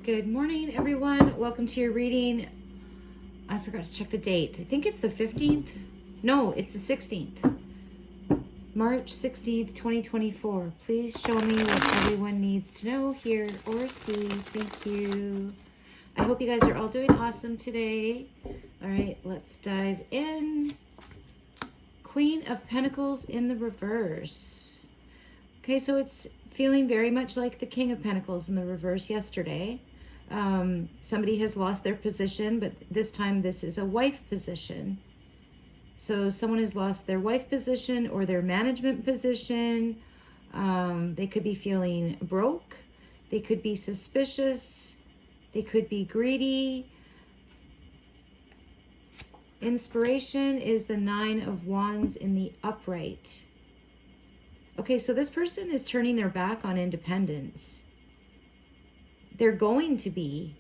Good morning, everyone. Welcome to your reading. I forgot to check the date. I think it's the 15th. No, it's the 16th. March 16th, 2024. Please show me what everyone needs to know, hear, or see. Thank you. I hope you guys are all doing awesome today. All right, let's dive in. Queen of Pentacles in the reverse. Okay, so it's feeling very much like the King of Pentacles in the reverse yesterday. Somebody has lost their position, but this time this is a wife position. So someone has lost their wife position or their management position. They could be feeling broke. They could be suspicious. They could be greedy. Inspiration is the 9 of Wands in the upright. Okay, so this person is turning their back on independence. They're going to be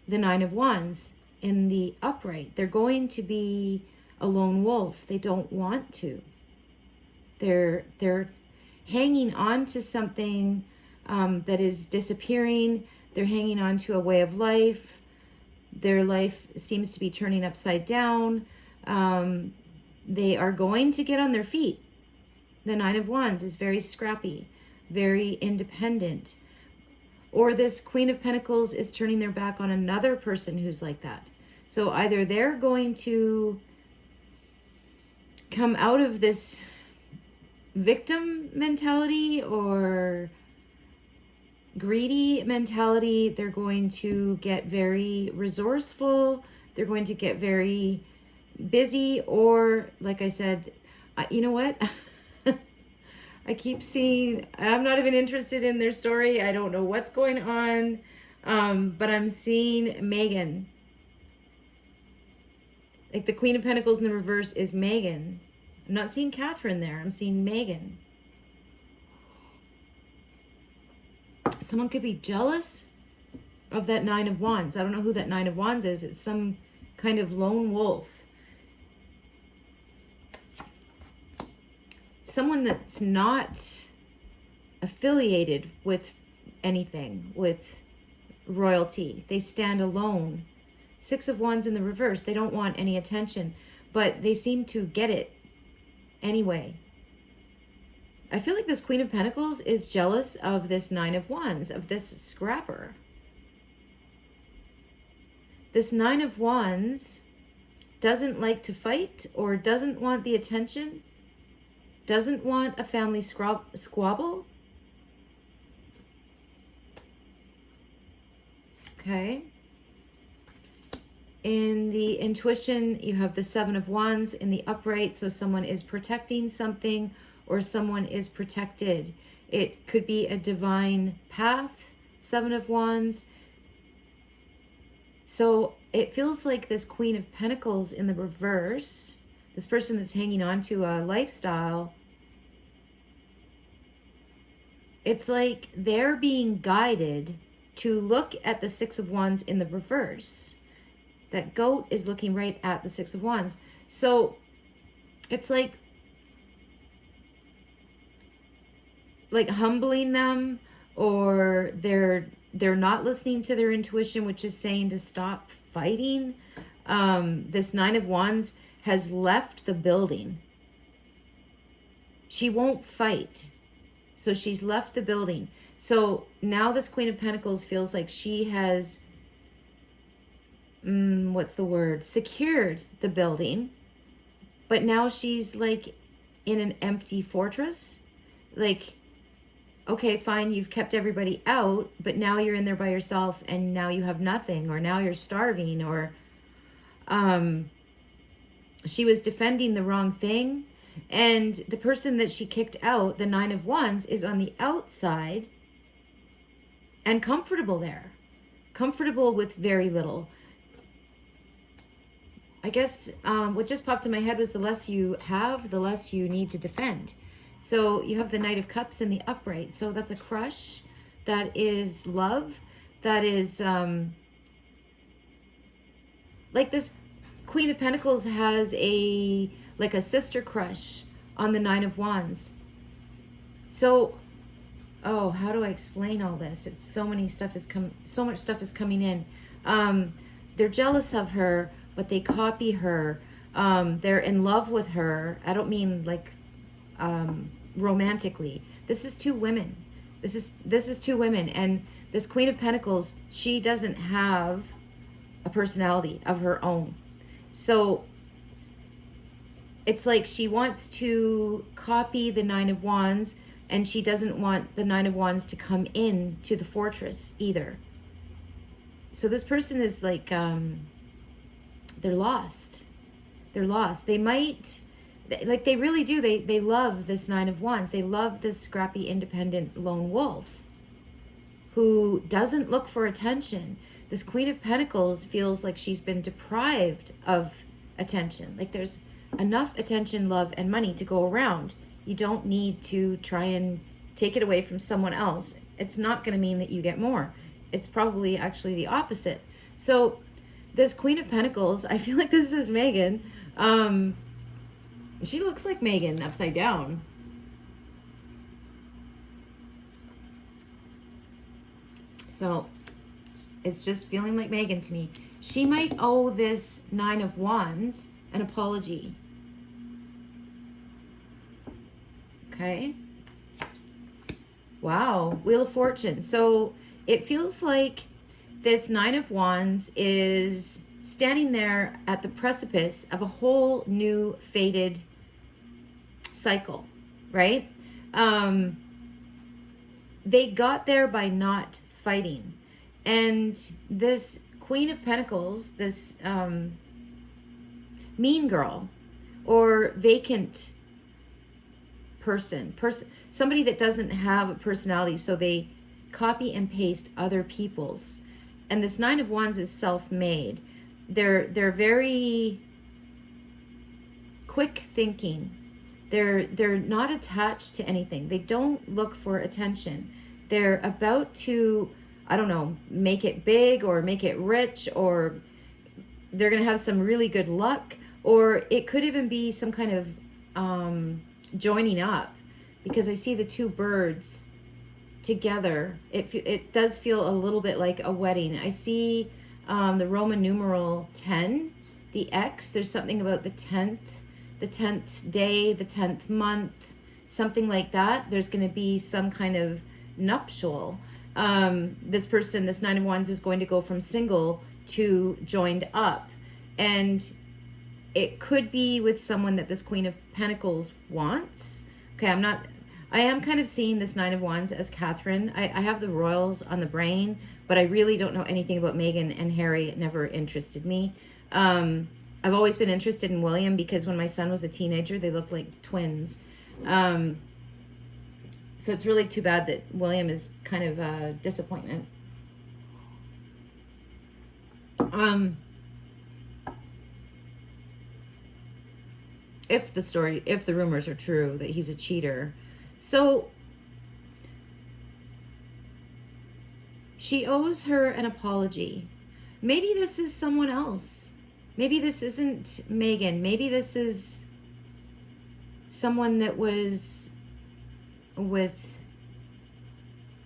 the 9 of Wands in the upright. They're going to be a lone wolf. They don't want to. They're hanging on to something that is disappearing. They're hanging on to a way of life. Their life seems to be turning upside down. They are going to get on their feet. The 9 of Wands is very scrappy, very independent. Or this Queen of Pentacles is turning their back on another person who's like that. So either they're going to come out of this victim mentality or greedy mentality. They're going to get very resourceful. They're going to get very busy. Or, like I said, you know what? I keep seeing, I'm not even interested in their story. I don't know what's going on. But I'm seeing Megan. Like the Queen of Pentacles in the reverse is Megan. I'm not seeing Catherine there. I'm seeing Megan. Someone could be jealous of that 9 of Wands. I don't know who that 9 of Wands is. It's some kind of lone wolf. Someone that's not affiliated with anything, with royalty. They stand alone. 6 of Wands in the reverse. They don't want any attention, but they seem to get it anyway. I feel like this Queen of Pentacles is jealous of this 9 of Wands, of this scrapper. This 9 of Wands doesn't like to fight or doesn't want the attention. Doesn't want a family squabble. Okay. In the intuition, you have the 7 of Wands in the upright. So someone is protecting something or someone is protected. It could be a divine path, 7 of Wands. So it feels like this Queen of Pentacles in the reverse, this person that's hanging on to a lifestyle, it's like they're being guided to look at the 6 of Wands in the reverse. That goat is looking right at the 6 of Wands. So it's like humbling them, or they're not listening to their intuition, which is saying to stop fighting. This 9 of Wands has left the building. She won't fight. So she's left the building. So now this Queen of Pentacles feels like she has, secured the building. But now she's like in an empty fortress. Like, okay, fine, you've kept everybody out, but now you're in there by yourself and now you have nothing, or now you're starving, or she was defending the wrong thing. And the person that she kicked out, the 9 of Wands, is on the outside and comfortable there. Comfortable with very little. I guess what just popped in my head was the less you have, the less you need to defend. So you have the Knight of Cups in the upright. So that's a crush. That is love. That is like this Queen of Pentacles has a sister crush on the 9 of Wands. So oh, how do I explain all this? It's so much stuff is coming in. They're jealous of her, but they copy her. They're in love with her. I don't mean like romantically. This is two women. This is two women, and this Queen of Pentacles, she doesn't have a personality of her own. So it's like she wants to copy the Nine of Wands, and she doesn't want the Nine of Wands to come in to the fortress either. So this person is like, they're lost. They're lost. They might, like they really do. They love this Nine of Wands. They love this scrappy, independent lone wolf who doesn't look for attention. This Queen of Pentacles feels like she's been deprived of attention. Like there's enough attention, love, and money to go around. You don't need to try and take it away from someone else. It's not going to mean that you get more. It's probably actually the opposite. So this Queen of Pentacles, I feel like this is Megan. She looks like Megan upside down. So it's just feeling like Megan to me. She might owe this Nine of Wands an apology. Okay. Wow. Wheel of Fortune. So it feels like this Nine of Wands is standing there at the precipice of a whole new fated cycle, right? They got there by not fighting. And this Queen of Pentacles, this mean girl or vacant person, somebody that doesn't have a personality, so they copy and paste other people's. And this Nine of Wands is self-made. They're very quick thinking. They're not attached to anything. They don't look for attention. They're about to, I don't know, make it big or make it rich, or they're going to have some really good luck, or it could even be some kind of joining up, because I see the two birds together. It does feel a little bit like a wedding. I see the Roman numeral 10, the X. There's something about the 10th day, the 10th month, something like that. There's going to be some kind of nuptial. This person, this Nine of Wands, is going to go from single to joined up. And it could be with someone that this Queen of Pentacles wants. Okay, I am kind of seeing this Nine of Wands as Catherine. I have the royals on the brain, but I really don't know anything about Meghan and Harry. It never interested me. I've always been interested in William because when my son was a teenager, they looked like twins. So it's really too bad that William is kind of a disappointment. If the rumors are true that he's a cheater. So she owes her an apology. Maybe this is someone else. Maybe this isn't Megan. Maybe this is someone that was with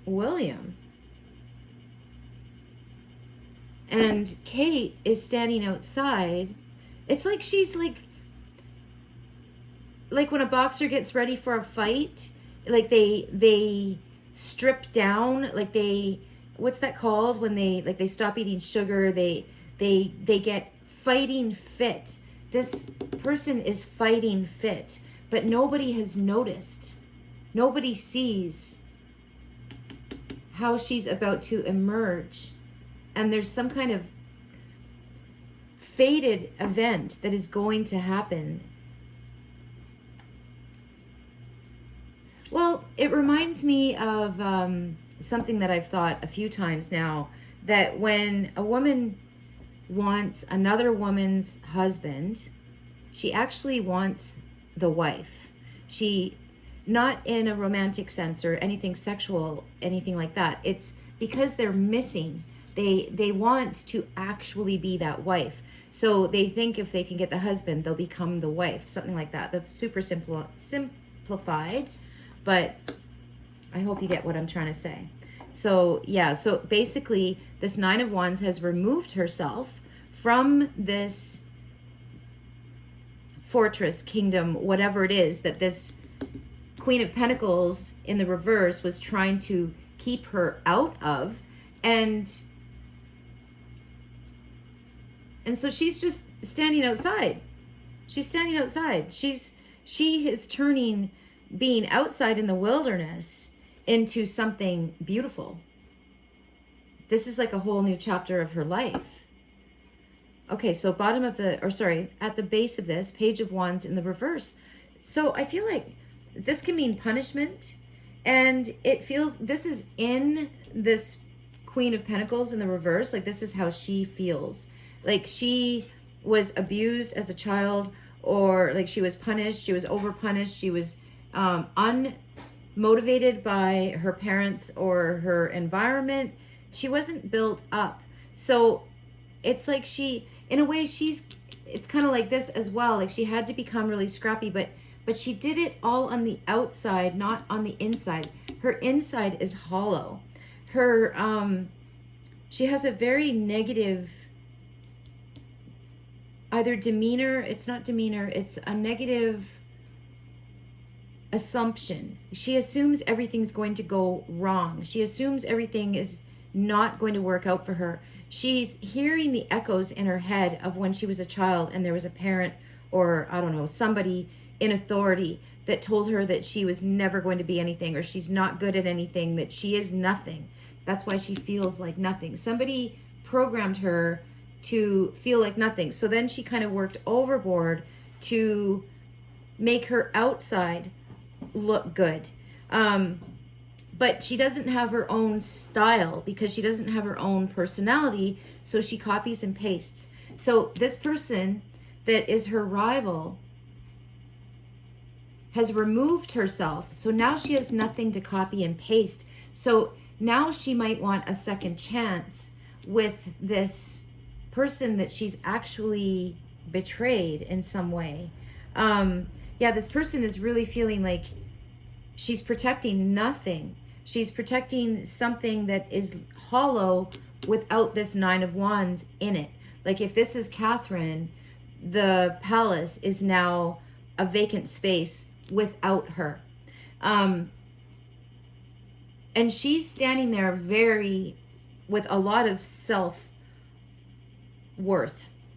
William. And Kate is standing outside. It's like she's like when a boxer gets ready for a fight, like they strip down, like what's that called when they stop eating sugar, they get fighting fit. This person is fighting fit, but nobody has noticed. Nobody sees how she's about to emerge. And there's some kind of fated event that is going to happen. Well, it reminds me of something that I've thought a few times now, that when a woman wants another woman's husband, she actually wants the wife. She, not in a romantic sense or anything sexual, anything like that. It's because they're missing. They want to actually be that wife. So they think if they can get the husband, they'll become the wife, something like that. That's super simplified, but I hope you get what I'm trying to say. So, yeah, so basically, this Nine of Wands has removed herself from this fortress, kingdom, whatever it is that this Queen of Pentacles in the reverse was trying to keep her out of. And so she's just standing outside. She's standing outside. She is turning being outside in the wilderness into something beautiful. This is like a whole new chapter of her life. Okay, so at the base of this, Page of Wands in the reverse. So I feel like this can mean punishment, and it feels, this is in this Queen of Pentacles in the reverse, like this is how she feels. Like she was abused as a child, or like she was punished, she was over-punished, she was unmotivated by her parents or her environment. She wasn't built up. So it's like she, in a way, it's kind of like this as well. Like she had to become really scrappy, but she did it all on the outside, not on the inside. Her inside is hollow. She has a very negative, either demeanor, it's not demeanor, it's a negative assumption. She assumes everything's going to go wrong. She assumes everything is not going to work out for her. She's hearing the echoes in her head of when she was a child and there was a parent, or I don't know, somebody in authority that told her that she was never going to be anything, or she's not good at anything, that she is nothing. That's why she feels like nothing. Somebody programmed her to feel like nothing. So then she kind of worked overboard to make her outside look good. But she doesn't have her own style because she doesn't have her own personality. So she copies and pastes. So this person that is her rival has removed herself. So now she has nothing to copy and paste. So now she might want a second chance with this person that she's actually betrayed in some way. This person is really feeling like she's protecting nothing. She's protecting something that is hollow without this Nine of Wands in it. Like if this is Catherine, the palace is now a vacant space without her. And she's standing there with a lot of self-worth.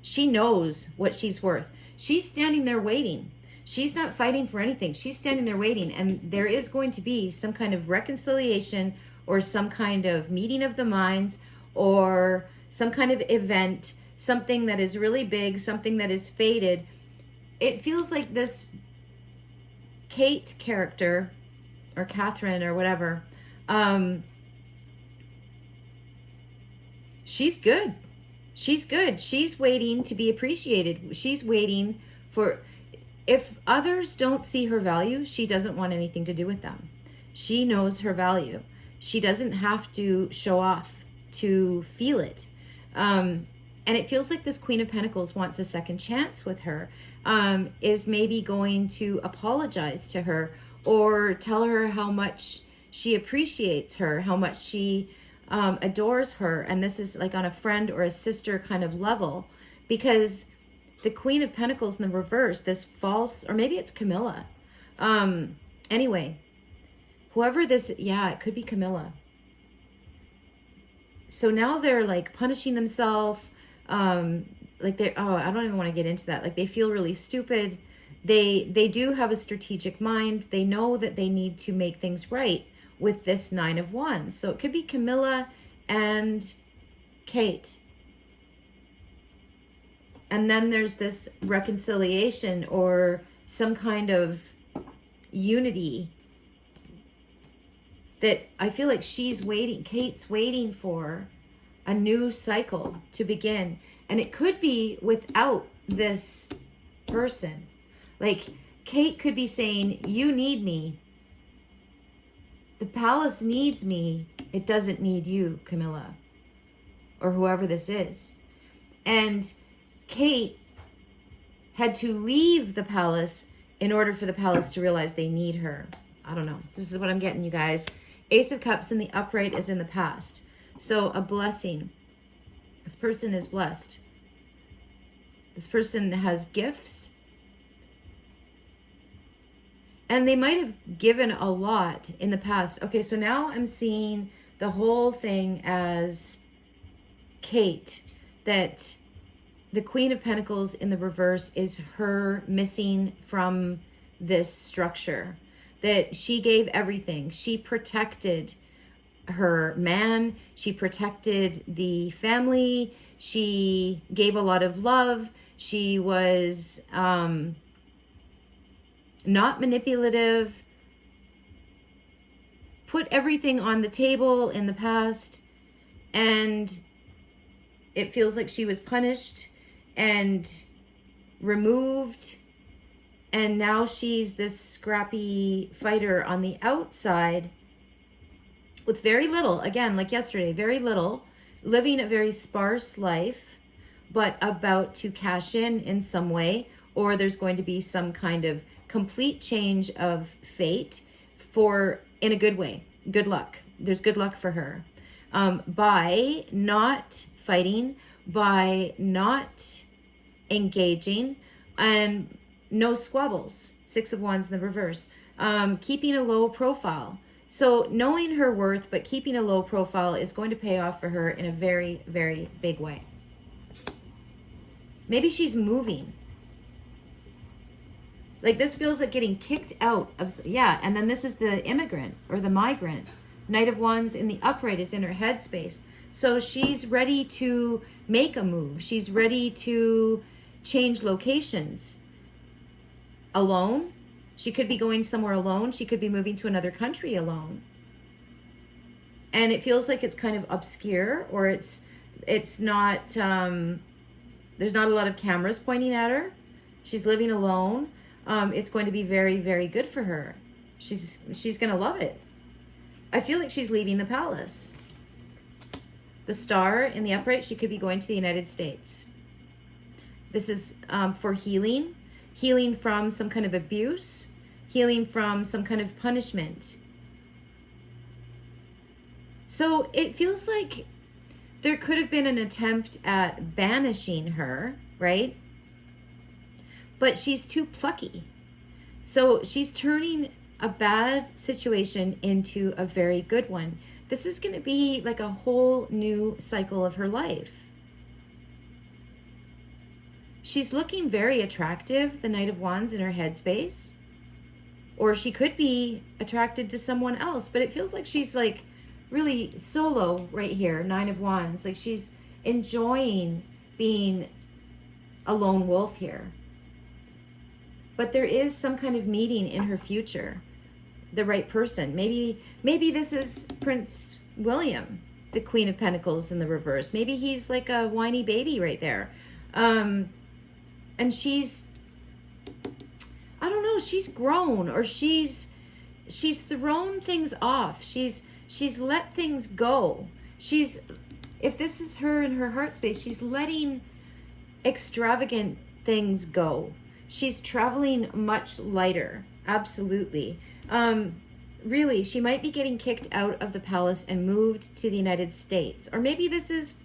She knows what she's worth. She's standing there waiting. She's not fighting for anything. She's standing there waiting, and there is going to be some kind of reconciliation or some kind of meeting of the minds or some kind of event, something that is really big, something that is fated. It feels like this Kate character, or Catherine or whatever, she's good. She's good. She's waiting to be appreciated. She's waiting for... If others don't see her value, she doesn't want anything to do with them. She knows her value. She doesn't have to show off to feel it. And it feels like this Queen of Pentacles wants a second chance with her, is maybe going to apologize to her or tell her how much she appreciates her, how much she adores her. And this is like on a friend or a sister kind of level, because the Queen of Pentacles in the reverse, this false, or maybe it's Camilla. Anyway, whoever this, it could be Camilla. So now they're like punishing themselves. Like I don't even want to get into that. Like they feel really stupid. They do have a strategic mind. They know that they need to make things right with this Nine of Wands. So it could be Camilla and Kate. And then there's this reconciliation or some kind of unity that I feel like Kate's waiting for a new cycle to begin. And it could be without this person. Like Kate could be saying, you need me. The palace needs me. It doesn't need you, Camilla, or whoever this is. And Kate had to leave the palace in order for the palace to realize they need her. I don't know. This is what I'm getting, you guys. Ace of Cups in the upright is in the past. So a blessing. This person is blessed. This person has gifts. And they might have given a lot in the past. Okay, so now I'm seeing the whole thing as Kate, that the Queen of Pentacles in the reverse is her missing from this structure, that she gave everything. She protected her man. She protected the family. She gave a lot of love. She was not manipulative, put everything on the table in the past, and it feels like she was punished and removed, and now she's this scrappy fighter on the outside with very little, again, like yesterday, very little, living a very sparse life, but about to cash in some way, or there's going to be some kind of complete change of fate for, in a good way. Good luck. There's good luck for her. By not fighting, by not engaging, and no squabbles. 6 of Wands in the reverse. Keeping a low profile. So knowing her worth, but keeping a low profile is going to pay off for her in a very, very big way. Maybe she's moving. Like this feels like getting kicked out of, yeah. And then this is the immigrant or the migrant. Knight of Wands in the upright is in her headspace. So she's ready to make a move. She's ready to change locations. Alone. She could be going somewhere alone. She could be moving to another country alone. And it feels like it's kind of obscure, or it's not, there's not a lot of cameras pointing at her. She's living alone. It's going to be very, very good for her. She's going to love it. I feel like she's leaving the palace. The star in the upright, she could be going to the United States. This is for healing. Healing from some kind of abuse. Healing from some kind of punishment. So it feels like there could have been an attempt at banishing her, right? But she's too plucky. So she's turning a bad situation into a very good one. This is going to be like a whole new cycle of her life. She's looking very attractive, the Knight of Wands in her headspace. Or she could be attracted to someone else, but it feels like she's like really solo right here, 9 of Wands. Like she's enjoying being a lone wolf here. But there is some kind of meeting in her future. The right person. Maybe this is Prince William, the Queen of Pentacles in the reverse. Maybe he's like a whiny baby right there. And she's, I don't know, she's grown, or she's thrown things off. She's let things go. If this is her in her heart space, she's letting extravagant things go. She's traveling much lighter. Absolutely. Really, she might be getting kicked out of the palace and moved to the United States. Or maybe this is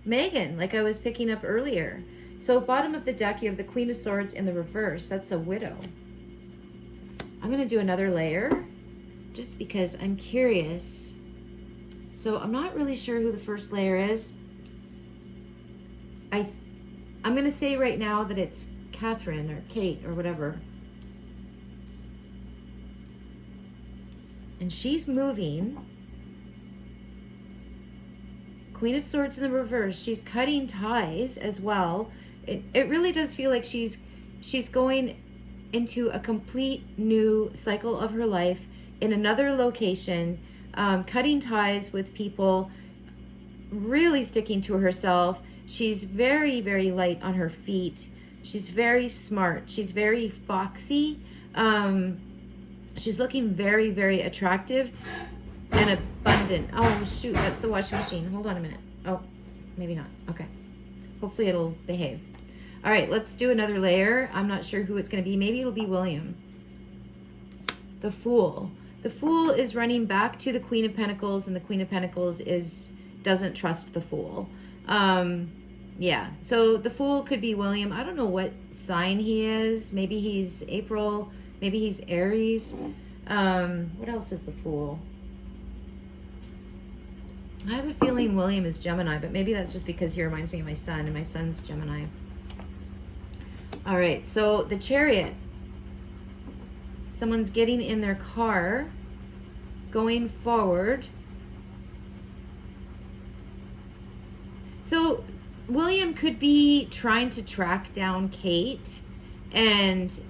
Megan, like I was picking up earlier. So bottom of the deck, you have the Queen of Swords in the reverse. That's a widow. I'm going to do another layer just because I'm curious. So I'm not really sure who the first layer is. I'm going to say right now that it's Catherine or Kate or whatever. And she's moving. Queen of Swords in the reverse. She's cutting ties as well. It really does feel like she's going into a complete new cycle of her life in another location, cutting ties with people, really sticking to herself. She's very, very light on her feet. She's very smart. She's very foxy. She's looking very, very attractive and abundant. Oh, shoot. That's the washing machine. Hold on a minute. Oh, maybe not. Okay. Hopefully it'll behave. All right, let's do another layer. I'm not sure who it's going to be. Maybe it'll be William. The Fool. The Fool is running back to the Queen of Pentacles, and the Queen of Pentacles doesn't trust the Fool. Yeah, so the Fool could be William. I don't know what sign he is. Maybe he's April. Maybe he's Aries. What else is the Fool? I have a feeling William is Gemini, but maybe that's just because he reminds me of my son, and my son's Gemini. All right, so the Chariot. Someone's getting in their car, going forward. So William could be trying to track down Kate, and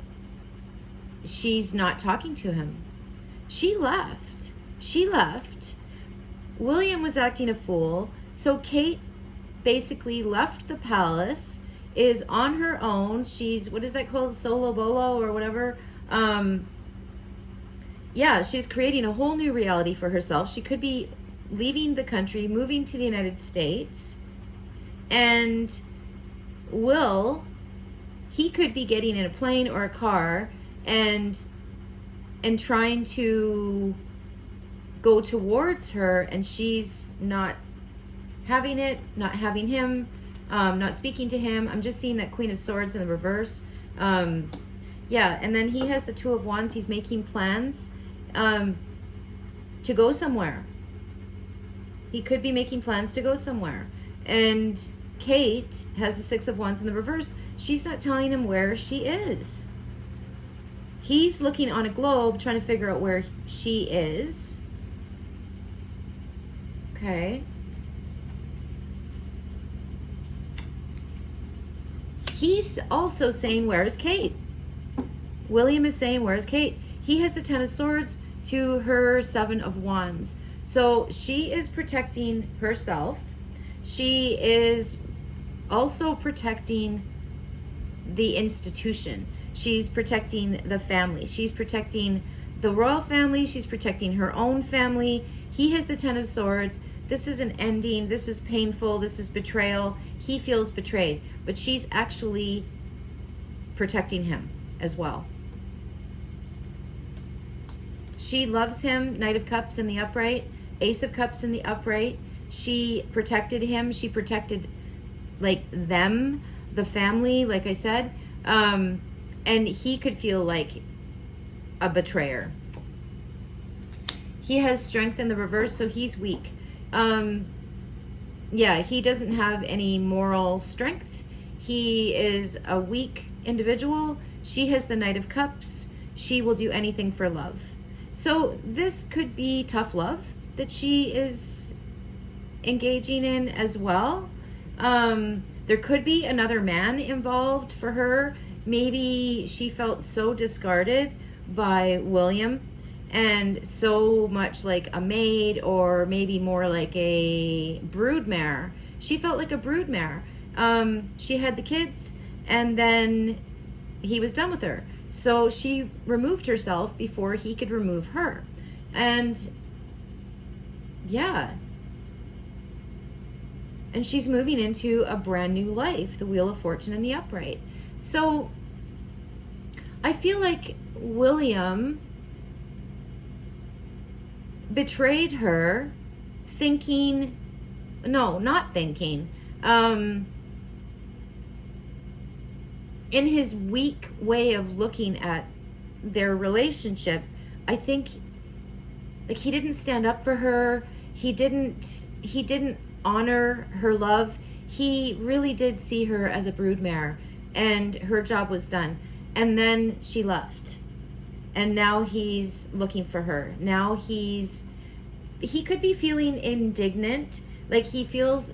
she's not talking to him. She left. William was acting a fool. So Kate basically left the palace, is on her own. She's, what is that called? Solo bolo or whatever. Yeah, she's creating a whole new reality for herself. She could be leaving the country, moving to the United States. And he could be getting in a plane or a car and trying to go towards her, and she's not having it, not having him, not speaking to him. I'm just seeing that Queen of Swords in the reverse. Yeah, and then he has the Two of Wands. He's making plans to go somewhere. He could be making plans to go somewhere. And Kate has the Six of Wands in the reverse. She's not telling him where she is. He's looking on a globe, trying to figure out where she is. Okay. He's also saying, where is Kate? William is saying, where's Kate? He has the Ten of Swords to her Seven of Wands. So she is protecting herself. She is also protecting the institution. She's protecting the family. She's protecting the royal family. She's protecting her own family. He has the Ten of Swords. This is an ending. This is painful. This is betrayal. He feels betrayed. But she's actually protecting him as well. She loves him. Knight of Cups in the upright. Ace of Cups in the upright. She protected him. She protected, like, them, the family, like I said. And he could feel like a betrayer. He has Strength in the reverse, so he's weak. Yeah, he doesn't have any moral strength. He is a weak individual. She has the Knight of Cups. She will do anything for love. So this could be tough love that she is engaging in as well. There could be another man involved for her. Maybe she felt so discarded by William and so much like a maid, or maybe more like a broodmare. She felt like a broodmare. She had the kids, and then he was done with her. So she removed herself before he could remove her. And yeah. And she's moving into a brand new life, the Wheel of Fortune in the upright. So I feel like William betrayed her, not thinking, in his weak way of looking at their relationship. I think, like, he didn't stand up for her. He didn't honor her love. He really did see her as a broodmare, and her job was done. And then she left. And now he's looking for her. Now he could be feeling indignant. Like, he feels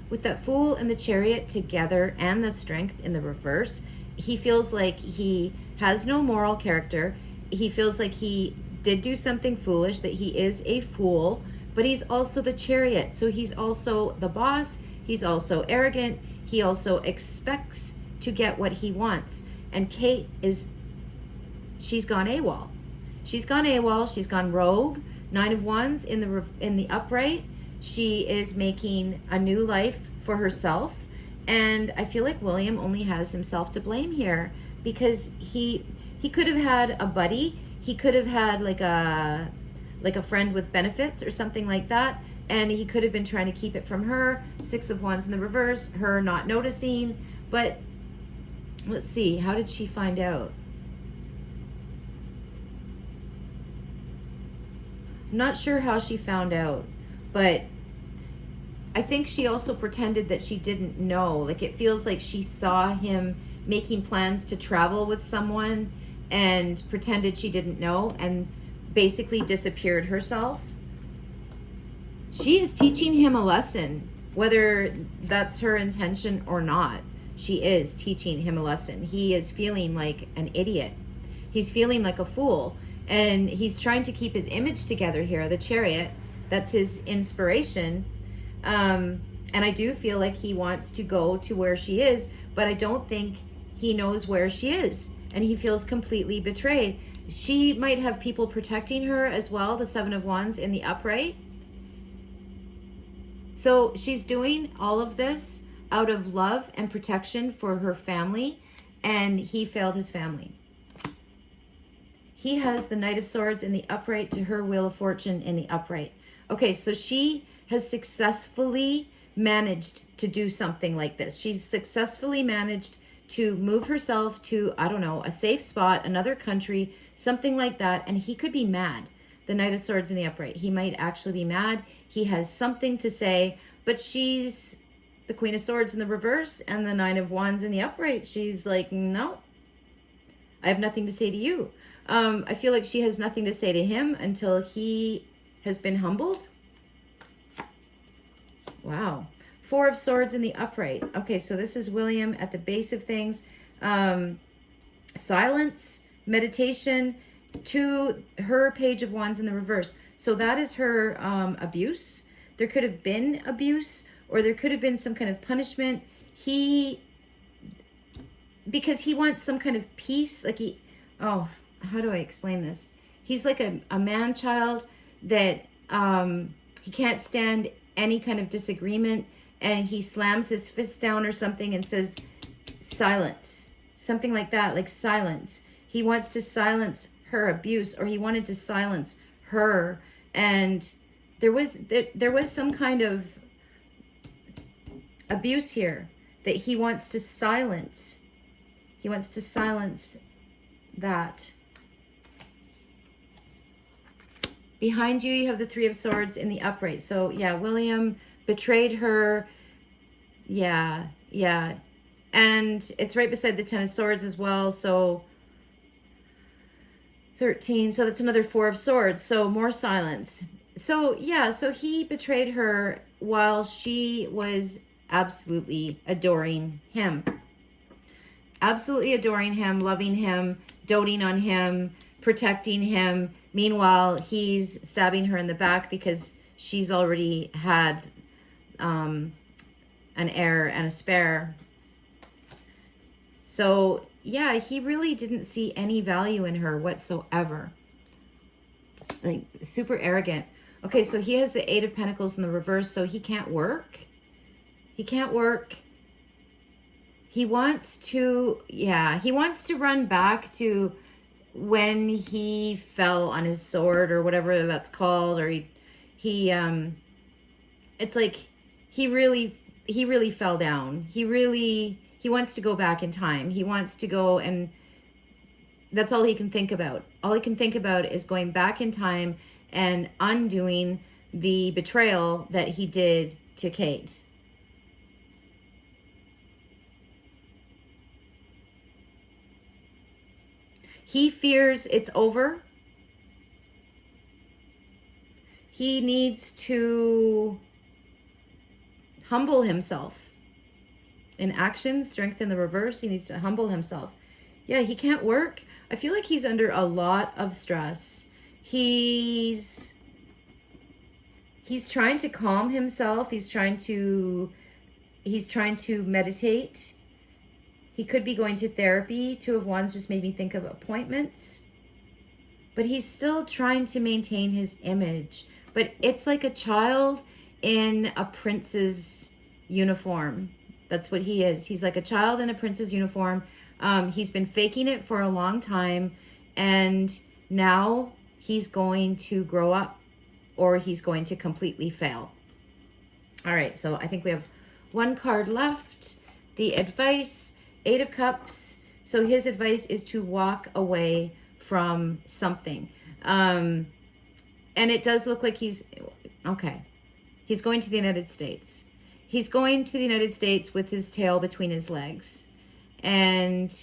with that Fool and the Chariot together and the Strength in the reverse, he feels like he has no moral character. He feels like he did do something foolish, that he is a fool, but he's also the Chariot. So he's also the boss. He's also arrogant. He also expects to get what he wants. And Kate she's gone AWOL. She's gone rogue. Nine of Wands in the upright. She is making a new life for herself. And I feel like William only has himself to blame here, because he could have had a buddy. He could have had like a like a friend with benefits or something like that. And he could have been trying to keep it from her. 6 of Wands in the reverse, her not noticing. But let's see, how did she find out? I'm not sure how she found out, but I think she also pretended that she didn't know. Like, it feels like she saw him making plans to travel with someone and pretended she didn't know and basically disappeared herself. She is teaching him a lesson, whether that's her intention or not. She is teaching him a lesson. He is feeling like an idiot. He's feeling like a fool. And he's trying to keep his image together here, the Chariot. That's his inspiration. And I do feel like he wants to go to where she is, but I don't think he knows where she is. And he feels completely betrayed. She might have people protecting her as well, the 7 of Wands in the upright. So she's doing all of this out of love and protection for her family, and he failed his family. He has the Knight of Swords in the upright to her Wheel of Fortune in the upright. Okay, so she has successfully managed to do something like this. She's successfully managed to move herself to, I don't know, a safe spot, another country, something like that, and he could be mad. The Knight of Swords in the upright. He might actually be mad. He has something to say, but she's the Queen of Swords in the reverse and the 9 of Wands in the upright. She's like, no, I have nothing to say to you. I feel like she has nothing to say to him until he has been humbled. Wow. 4 of Swords in the upright. Okay, so this is William at the base of things. Silence, meditation, to her Page of Wands in the reverse. So that is her abuse. There could have been abuse, or there could have been some kind of punishment. Because he wants some kind of peace. Like how do I explain this? He's like a man-child that he can't stand any kind of disagreement, and he slams his fist down or something and says, silence. Something like that, like silence. He wants to silence her abuse, or he wanted to silence her. And there was some kind of abuse here that he wants to silence. He wants to silence that. Behind you, you have the 3 of Swords in the upright. So yeah, William betrayed her. Yeah. And it's right beside the 10 of Swords as well. So 13. So that's another 4 of Swords. So more silence. So yeah, so he betrayed her while she was absolutely adoring him. Absolutely adoring him, loving him, doting on him, protecting him. Meanwhile, he's stabbing her in the back because she's already had an heir and a spare. So yeah, he really didn't see any value in her whatsoever. Like, super arrogant. Okay, so he has the 8 of Pentacles in the reverse, so he can't work. He can't work. He wants to, he wants to run back to when he fell on his sword, or whatever that's called, or he it's like he really fell down. He wants to go back in time. He wants to go, and that's all he can think about. All he can think about is going back in time and undoing the betrayal that he did to Kate. He fears it's over. He needs to humble himself. In action, strength in the reverse, he needs to humble himself. Yeah, he can't work. I feel like he's under a lot of stress. He's trying to calm himself. He's trying to meditate. He could be going to therapy. 2 of Wands just made me think of appointments. But he's still trying to maintain his image. But it's like a child in a prince's uniform. That's what he is. He's like a child in a prince's uniform. He's been faking it for a long time. And now he's going to grow up or he's going to completely fail. All right, so I think we have one card left. The advice, 8 of Cups. So his advice is to walk away from something. And it does look like he's, okay, he's going to the United States. He's going to the United States with his tail between his legs. And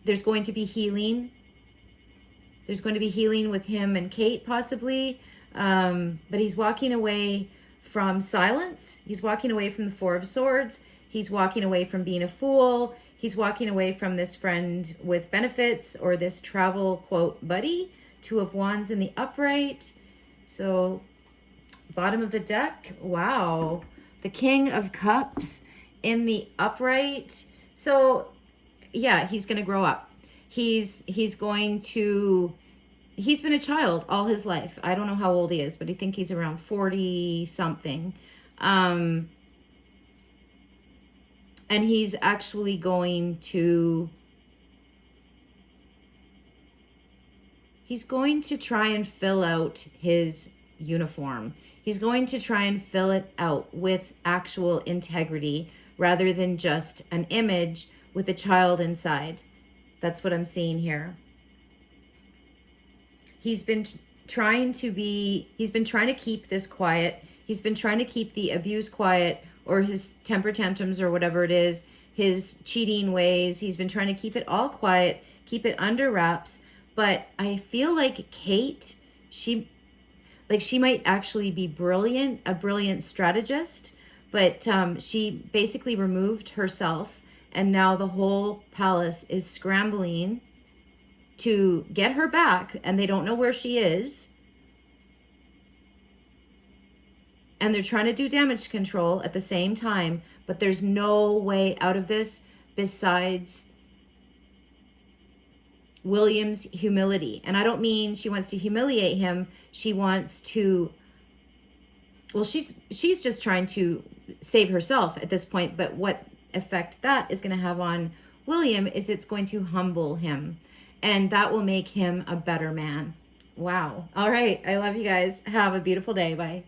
there's going to be healing. There's going to be healing with him and Kate, possibly. But he's walking away from silence. He's walking away from the 4 of Swords. He's walking away from being a fool. He's walking away from this friend with benefits or this travel, quote, buddy. 2 of Wands in the upright. So bottom of the deck. Wow. The King of Cups in the upright. So yeah, he's going to grow up. He's going to, he's been a child all his life. I don't know how old he is, but I think he's around 40 something. And he's actually going to, he's going to try and fill out his uniform. He's going to try and fill it out with actual integrity rather than just an image with a child inside. That's what I'm seeing here. He's been trying to keep this quiet. He's been trying to keep the abuse quiet, or his temper tantrums or whatever it is, his cheating ways. He's been trying to keep it all quiet, keep it under wraps. But I feel like Kate, she might actually be brilliant, a brilliant strategist, but she basically removed herself, and now the whole palace is scrambling to get her back, and they don't know where she is. And they're trying to do damage control at the same time, but there's no way out of this besides William's humility. And I don't mean she wants to humiliate him. She wants to, well, she's just trying to save herself at this point, but what effect that is going to have on William is it's going to humble him, and that will make him a better man. Wow. All right. I love you guys. Have a beautiful day. Bye.